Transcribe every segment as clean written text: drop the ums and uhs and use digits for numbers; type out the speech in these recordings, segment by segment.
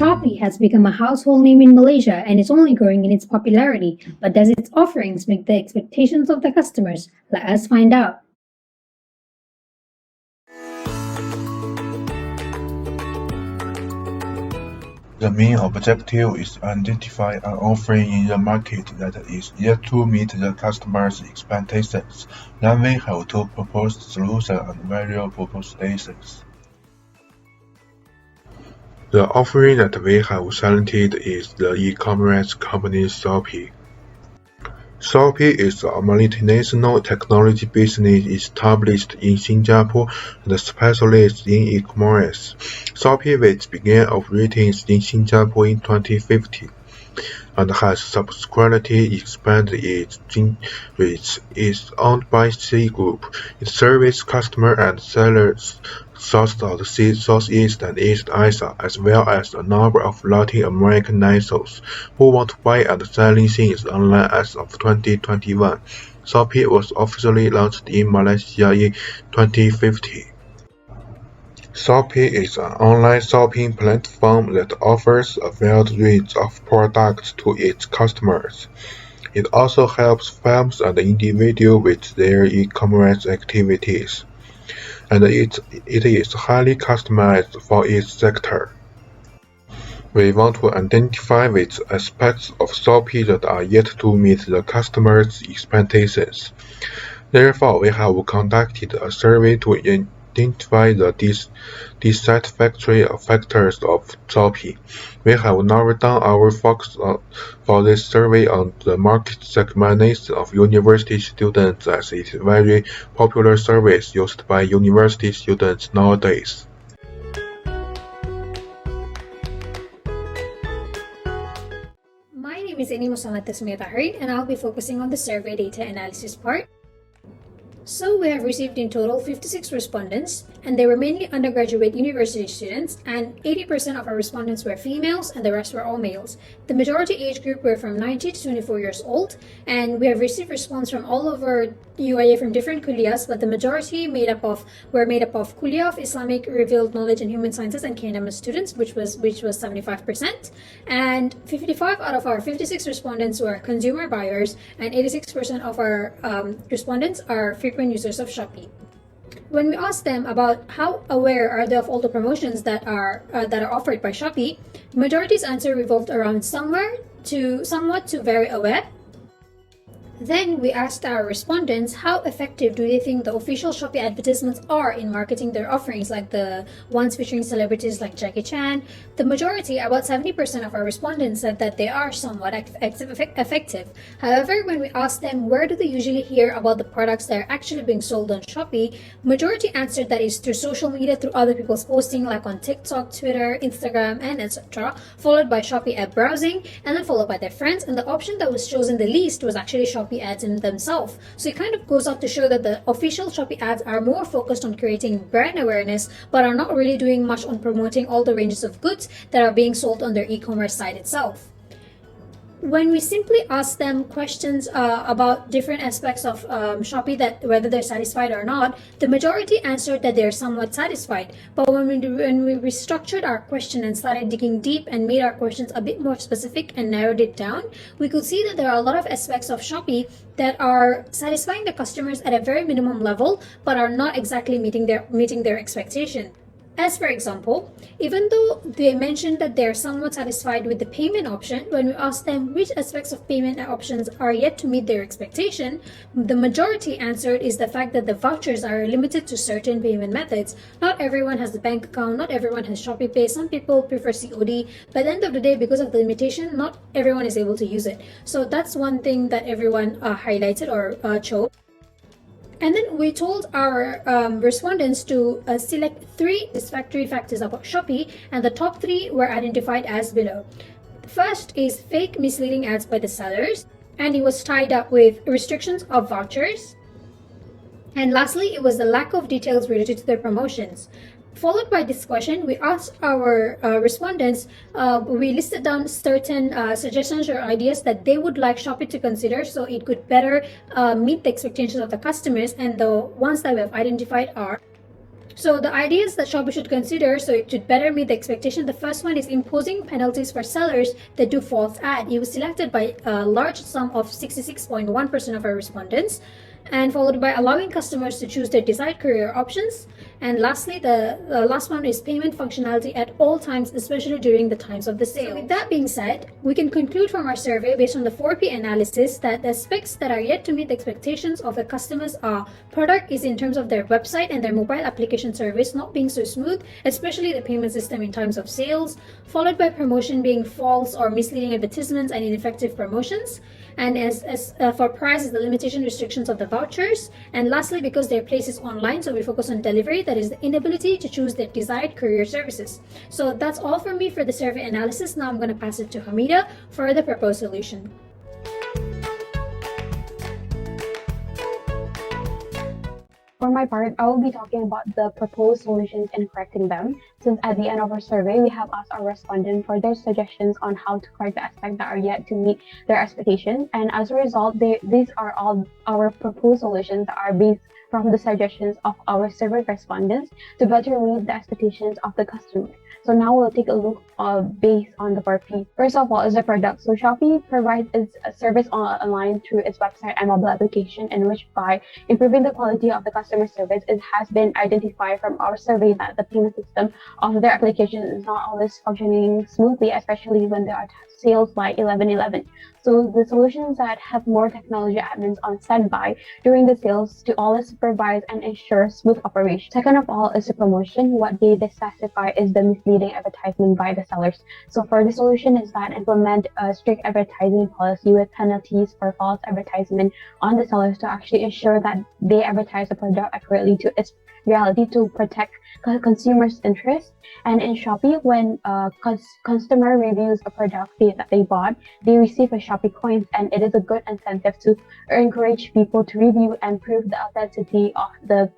Shopee has become a household name in Malaysia and is only growing in its popularity, but does its offerings meet the expectations of the customers? Let us find out. The main objective is to identify an offering in the market that is yet to meet the customer's expectations. Then we have to propose solutions and value propositions. The offering that we have selected is the e-commerce company Shopee. Shopee is a multinational technology business established in Singapore and specialized in e-commerce. Shopee which began operating in Singapore in 2015 and has subsequently expanded its reach. Is owned by C Group. It serves customers and sellers throughout the Southeast and East Asia, as well as a number of Latin American nationals who want to buy and selling things online as of 2021. Shopee was officially launched in Malaysia in 2015. Shopee is an online shopping platform that offers a wide range of products to its customers. It also helps firms and individuals with their e-commerce activities, and it is highly customized for each sector. We want to identify which aspects of Shopee that are yet to meet the customer's expectations. Therefore, we have conducted a survey to identify the dissatisfactory factors of Shopee. We have narrowed down our focus for this survey on the market segmentation of university students, as it is a very popular service used by university students nowadays. My name is Muhamad Ali, and I'll be focusing on the survey data analysis part. So we have received in total 56 respondents, and they were mainly undergraduate university students, and 80% of our respondents were females and the rest were all males. The majority age group were from 19 to 24 years old, and we have received response from all over UAE from different kuliahs, but the majority were made up of kuliah of Islamic, revealed knowledge and human sciences and K&M students, which was 75%, and 55 out of our 56 respondents were consumer buyers, and 86% of our respondents are frequent users of Shopee. When we asked them about how aware are they of all the promotions that are offered by Shopee, the majority's answer revolved around somewhat to very aware. Then we asked our respondents how effective do they think the official Shopee advertisements are in marketing their offerings, like the ones featuring celebrities like Jiaqi Chan. The majority, about 70% of our respondents, said that they are somewhat effective. However, when we asked them where do they usually hear about the products that are actually being sold on Shopee, majority answered that is through social media, through other people's posting, like on TikTok, Twitter, Instagram, and etc., followed by Shopee app browsing, and then followed by their friends. And the option that was chosen the least was actually Shopee ads in themselves. So it kind of goes out to show that the official Shopee ads are more focused on creating brand awareness, but are not really doing much on promoting all the ranges of goods that are being sold on their e-commerce site itself. When we simply ask them questions about different aspects of Shopee, that whether they're satisfied or not, the majority answered that they're somewhat satisfied. But when we restructured our question and started digging deep and made our questions a bit more specific and narrowed it down, we could see that there are a lot of aspects of Shopee that are satisfying the customers at a very minimum level, but are not exactly meeting their expectation. As for example, even though they mentioned that they're somewhat satisfied with the payment option, when we asked them which aspects of payment options are yet to meet their expectation, the majority answered is the fact that the vouchers are limited to certain payment methods. Not everyone has a bank account, not everyone has Shopee Pay, some people prefer COD. By the end of the day, because of the limitation, not everyone is able to use it. So that's one thing that everyone highlighted or chose. And then we told our respondents to select 3 satisfactory factors about Shopee, and the top 3 were identified as below. The first is fake misleading ads by the sellers, and it was tied up with restrictions of vouchers. And lastly, it was the lack of details related to their promotions. Followed by this question, we asked our respondents, we listed down certain suggestions or ideas that they would like Shopee to consider so it could better meet the expectations of the customers, and the ones that we have identified are So the ideas that Shopee should consider so it should better meet the expectation. The first one is imposing penalties for sellers that do false ad. It was selected by a large sum of 66.1% of our respondents, and followed by allowing customers to choose their desired career options. And lastly, the last one is payment functionality at all times, especially during the times of the sale. So with that being said, we can conclude from our survey based on the 4P analysis that the aspects that are yet to meet the expectations of the customers are: product is in terms of their website and their mobile application service not being so smooth, especially the payment system in times of sales, followed by promotion being false or misleading advertisements and ineffective promotions, and as for price is the limitation restrictions of the vouchers, and lastly, because their place is online, so we focus on delivery, that is the inability to choose their desired career services. So that's all from me for the survey analysis. Now I'm going to pass it to Hamidah for the proposed solution. For my part, I will be talking about the proposed solutions and correcting them, since at the end of our survey, we have asked our respondents for their suggestions on how to correct the aspects that are yet to meet their expectations. And as a result, these are all our proposed solutions that are based from the suggestions of our survey respondents to better meet the expectations of the customer. So now we'll take a look based on the 4P. First of all is the product. So Shopee provides its service online through its website and mobile application, in which by improving the quality of the customer service, it has been identified from our survey that the payment system of their application is not always functioning smoothly, especially when there are sales like 11/11. So the solutions that have more technology admins on standby during the sales to always supervise and ensure smooth operation. Second of all is the promotion. What they dissatisfy is the misleading advertisement by the sellers. So for the solution is that implement a strict advertising policy with penalties for false advertisement on the sellers to actually ensure that they advertise the product accurately to its reality to protect consumers' interest. And in Shopee, when customer reviews a product that they bought, they receive a Shopee coins, and it is a good incentive to encourage people to review and prove the authenticity of the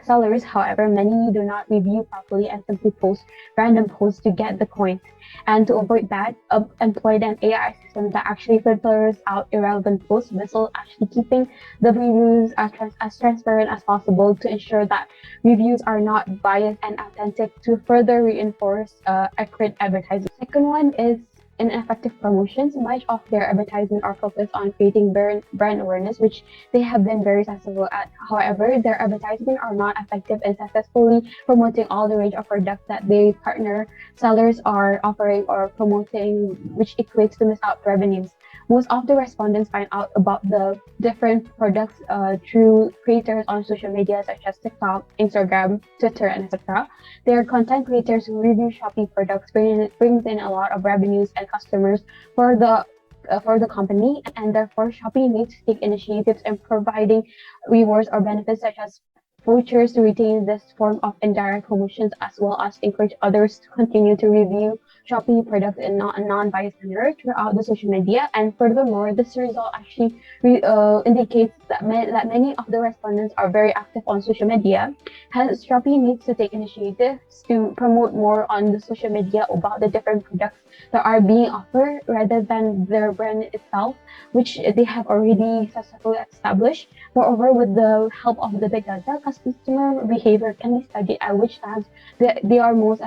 sellers. However, many do not review properly and simply post random posts to get the coins. And to avoid that, employed an AI system that actually filters out irrelevant posts, while actually keeping the reviews as transparent as possible to ensure that reviews are not biased and authentic to further reinforce accurate advertising. Second one is ineffective promotions. Much of their advertisement are focused on creating brand awareness, which they have been very successful at. However, their advertisement are not effective in successfully promoting all the range of products that their partner sellers are offering or promoting, which equates to missed out revenues. Most of the respondents find out about the different products through creators on social media such as TikTok, Instagram, Twitter, and etc. They are content creators who review Shopee products, brings in a lot of revenues and customers for the company, and therefore Shopee needs to take initiatives in providing rewards or benefits such as vouchers to retain this form of indirect promotions, as well as encourage others to continue to review Shopee products in a non-biased manner throughout the social media. And furthermore, this result actually indicates that many of the respondents are very active on social media. Hence, Shopee needs to take initiatives to promote more on the social media about the different products that are being offered rather than their brand itself, which they have already successfully established. Moreover, with the help of the big data, customer behavior can be studied at which times they are most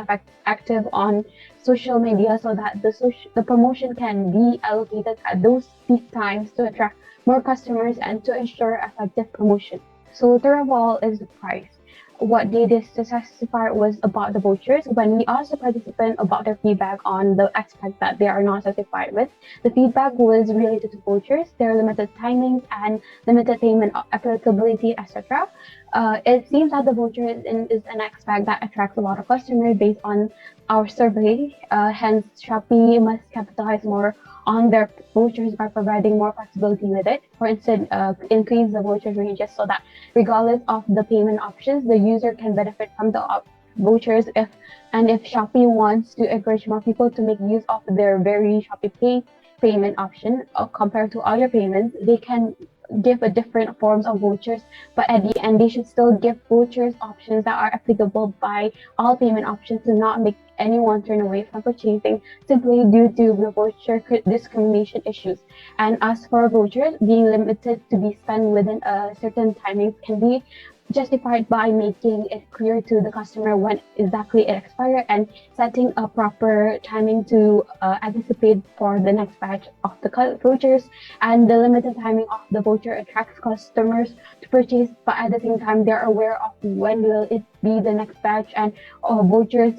active on social media, so that the promotion can be allocated at those peak times to attract more customers and to ensure effective promotion. So third of all is the price. What they dissatisfied was about the vouchers. When we asked the participant about their feedback on the aspect that they are not satisfied with, the feedback was related to vouchers, their limited timings and limited payment applicability, etc. It seems that the voucher is an aspect that attracts a lot of customers based on our survey. Hence, Shopee must capitalize more on their vouchers by providing more flexibility with it. For instance, increase the voucher ranges so that regardless of the payment options, the user can benefit from the vouchers. If Shopee wants to encourage more people to make use of their very Shopee Pay payment option compared to other payments, they can give a different forms of vouchers, but at the end they should still give vouchers options that are applicable by all payment options to not make anyone turn away from purchasing simply due to the voucher discrimination issues. And as for vouchers being limited to be spent within a certain timing can be justified by making it clear to the customer when exactly it expired and setting a proper timing to anticipate for the next batch of the vouchers. And the limited timing of the voucher attracts customers to purchase, but at the same time they're aware of when will it be the next batch, and vouchers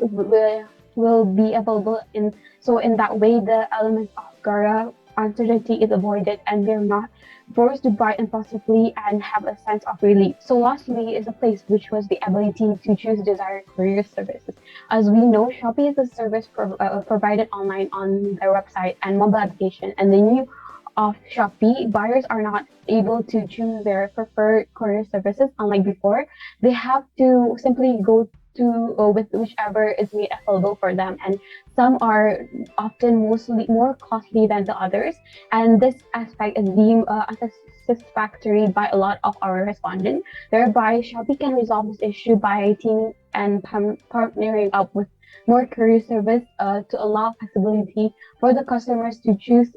will be available in. So in that way, the element of gara uncertainty is avoided, and they're not forced to buy impulsively and have a sense of relief. So lastly is a place which was the ability to choose desired career services. As we know, Shopee is a service provided online on their website and mobile application, and the new of Shopee, buyers are not able to choose their preferred courier services unlike before. They have to simply go to with whichever is made available for them, and some are often mostly more costly than the others, and this aspect is deemed unsatisfactory by a lot of our respondents. Thereby, Shopee can resolve this issue by teaming and partnering up with more courier service to allow flexibility for the customers to choose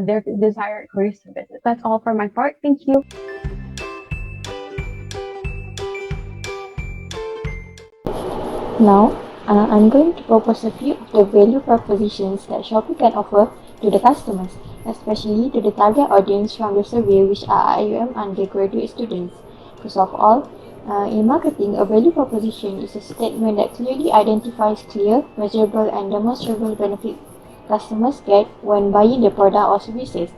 their desired courier services. That's all for my part. Thank you. Now, I'm going to propose a few of the value propositions that Shopee can offer to the customers, especially to the target audience from the survey, which are IIUM undergraduate students. First of all, in marketing, a value proposition is a statement that clearly identifies clear, measurable, and demonstrable benefits customers get when buying the product or services.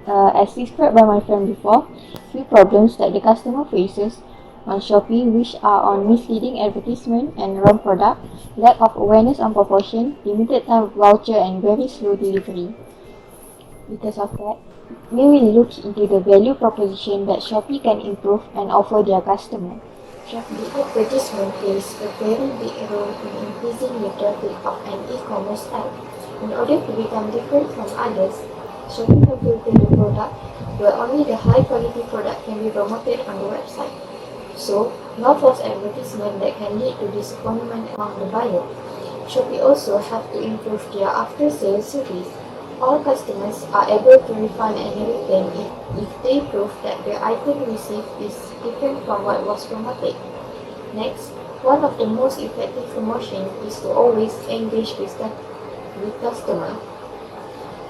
As described by my friend before, few problems that the customer faces on Shopee, which are on misleading advertisement and wrong product, lack of awareness on proportion, limited time voucher, and very slow delivery. Because of that, we will look into the value proposition that Shopee can improve and offer their customer. The advertisement plays a very big role in increasing the traffic of an e-commerce site. In order to become different from others, Shopee have filtered the product where only the high-quality product can be promoted on the website. So, no false advertisement that can lead to disappointment among the buyer. Shopee also have to improve their after-sales service. All customers are able to refund and return if they prove that the item received is different from what was promoted. Next, one of the most effective promotion is to always engage with customer.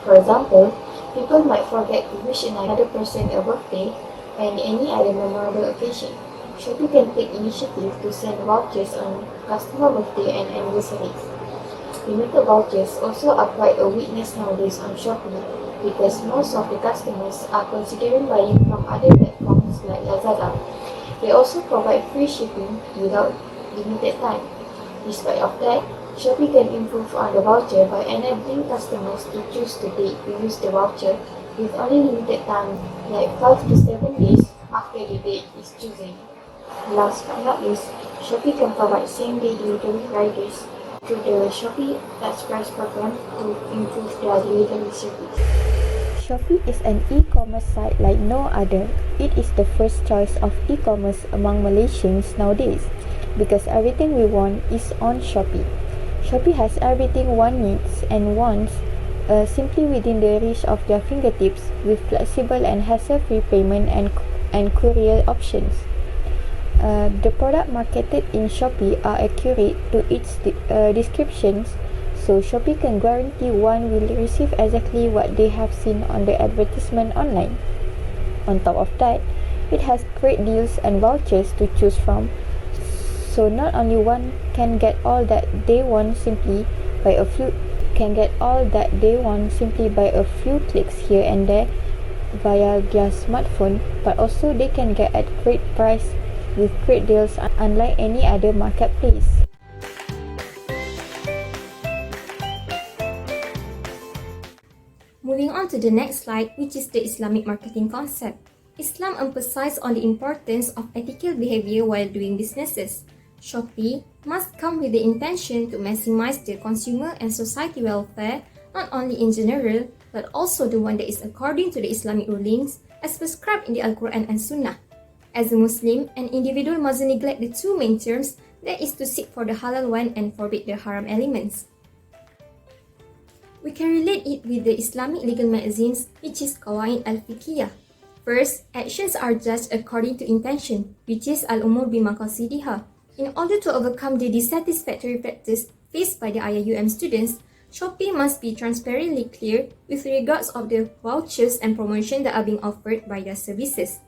For example, people might forget to wish another person a birthday and any other memorable occasion. Shopee can take initiative to send vouchers on customer birthday and anniversaries. Limited vouchers also are quite a weakness nowadays on Shopee because most of the customers are considering buying from other platforms like Lazada. They also provide free shipping without limited time. Despite of that, Shopee can improve on the voucher by enabling customers to choose the date to use the voucher with only limited time like 5 to 7 days after the date is chosen. Last but not least, Shopee can provide same-day delivery riders through the Shopee Express program to improve their delivery service. Shopee is an e-commerce site like no other. It is the first choice of e-commerce among Malaysians nowadays because everything we want is on Shopee. Shopee has everything one needs and wants simply within the reach of their fingertips with flexible and hassle-free payment and courier options. The product marketed in Shopee are accurate to its descriptions, so Shopee can guarantee one will receive exactly what they have seen on the advertisement online. On top of that, it has great deals and vouchers to choose from, so not only one can get all that they want simply by a few clicks here and there via their smartphone, but also they can get at great price with great deals unlike any other marketplace. Moving on to the next slide, which is the Islamic marketing concept. Islam emphasizes on the importance of ethical behavior while doing businesses. Shopee must come with the intention to maximize the consumer and society welfare, not only in general, but also the one that is according to the Islamic rulings as prescribed in the Al-Quran and Sunnah. As a Muslim, an individual mustn't neglect the two main terms, that is to seek for the halal one and forbid the haram elements. We can relate it with the Islamic legal magazines, which is Qawaid al-Fiqhiyah. First, actions are judged according to intention, which is al-umur bimaqasidiha. In order to overcome the dissatisfactory practice faced by the IIUM students, Shopee must be transparently clear with regards of the vouchers and promotion that are being offered by their services.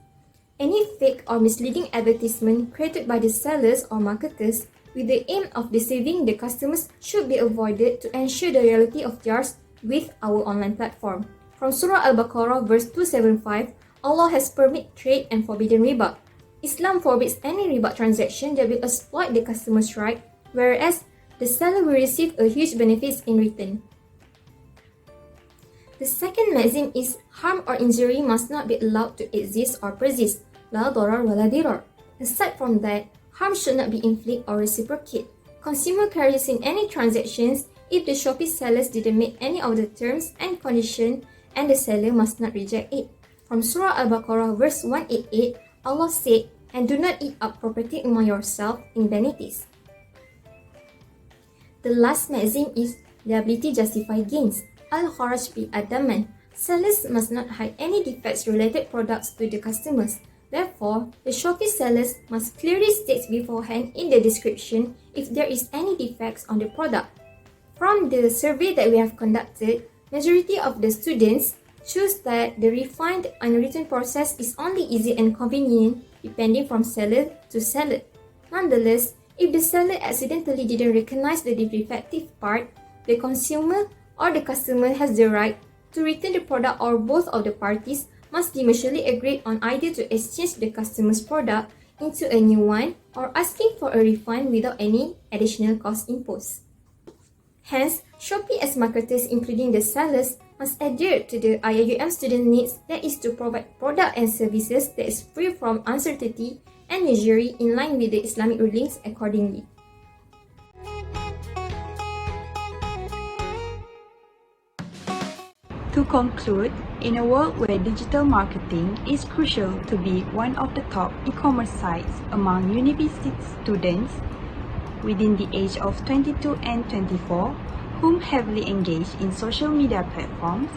Any fake or misleading advertisement created by the sellers or marketers with the aim of deceiving the customers should be avoided to ensure the reality of theirs with our online platform. From Surah Al-Baqarah verse 275, Allah has permitted trade and forbidden riba. Islam forbids any riba transaction that will exploit the customer's right, whereas the seller will receive a huge benefit in return. The second maxim is harm or injury must not be allowed to exist or persist. La darar wa la dirar. Aside from that, harm should not be inflicted or reciprocated. Consumer can rescind any transactions if the Shopee sellers didn't meet any of the terms and conditions, and the seller must not reject it. From Surah Al-Baqarah verse 188, Allah said, "And do not eat up property among yourself in vanities." The last maxim is liability justify gains. Al-Kharaj bil adaman. Sellers must not hide any defects related products to the customers. Therefore, the Shopee sellers must clearly state beforehand in the description if there is any defects on the product. From the survey that we have conducted, majority of the students choose that the refund and return process is only easy and convenient depending from seller to seller. Nonetheless, if the seller accidentally didn't recognize the defective part, the consumer or the customer has the right to return the product, or both of the parties must be mutually agreed on either to exchange the customer's product into a new one or asking for a refund without any additional cost imposed. Hence, Shopee as marketers, including the sellers, must adhere to the IIUM student needs, that is to provide product and services that is free from uncertainty and usury in line with the Islamic rulings accordingly. To conclude, in a world where digital marketing is crucial to be one of the top e-commerce sites among university students within the age of 22 and 24, whom heavily engage in social media platforms,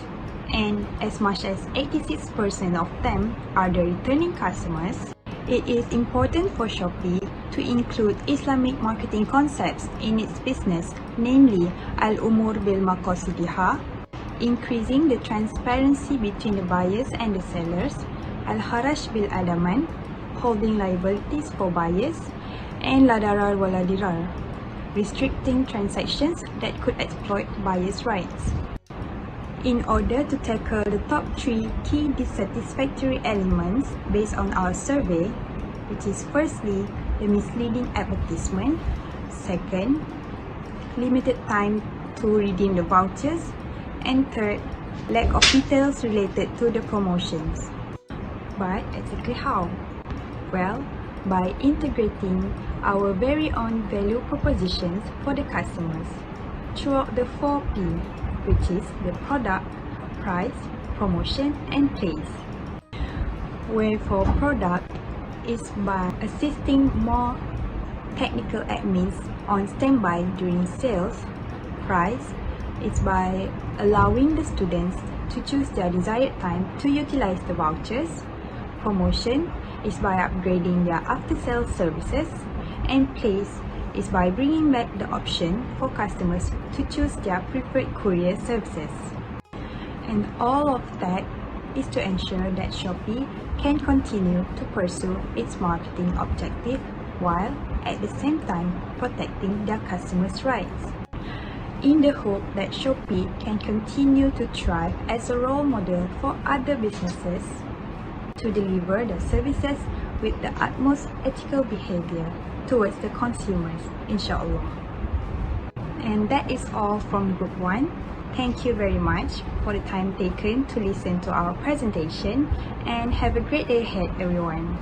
and as much as 86% of them are the returning customers, it is important for Shopee to include Islamic marketing concepts in its business, namely al-umur bil maqasidiha, increasing the transparency between the buyers and the sellers, al-kharaj bil adaman, holding liabilities for buyers, and la darar wa la dirar, restricting transactions that could exploit buyers' rights. In order to tackle the top 3 key dissatisfactory elements based on our survey, which is firstly, the misleading advertisement, second, limited time to redeem the vouchers, and third, lack of details related to the promotions. But exactly how? Well, by integrating our very own value propositions for the customers throughout the 4 P, which is the product, price, promotion, and place. Where for product is by assisting more technical admins on standby during sales. Price is by allowing the students to choose their desired time to utilize the vouchers. Promotion is by upgrading their after-sales services, and place is by bringing back the option for customers to choose their preferred courier services. And all of that is to ensure that Shopee can continue to pursue its marketing objective while at the same time protecting their customers' rights, in the hope that Shopee can continue to thrive as a role model for other businesses to deliver the services with the utmost ethical behavior towards the consumers, inshallah. And that is all from Group 1. Thank you very much for the time taken to listen to our presentation, and have a great day ahead, everyone.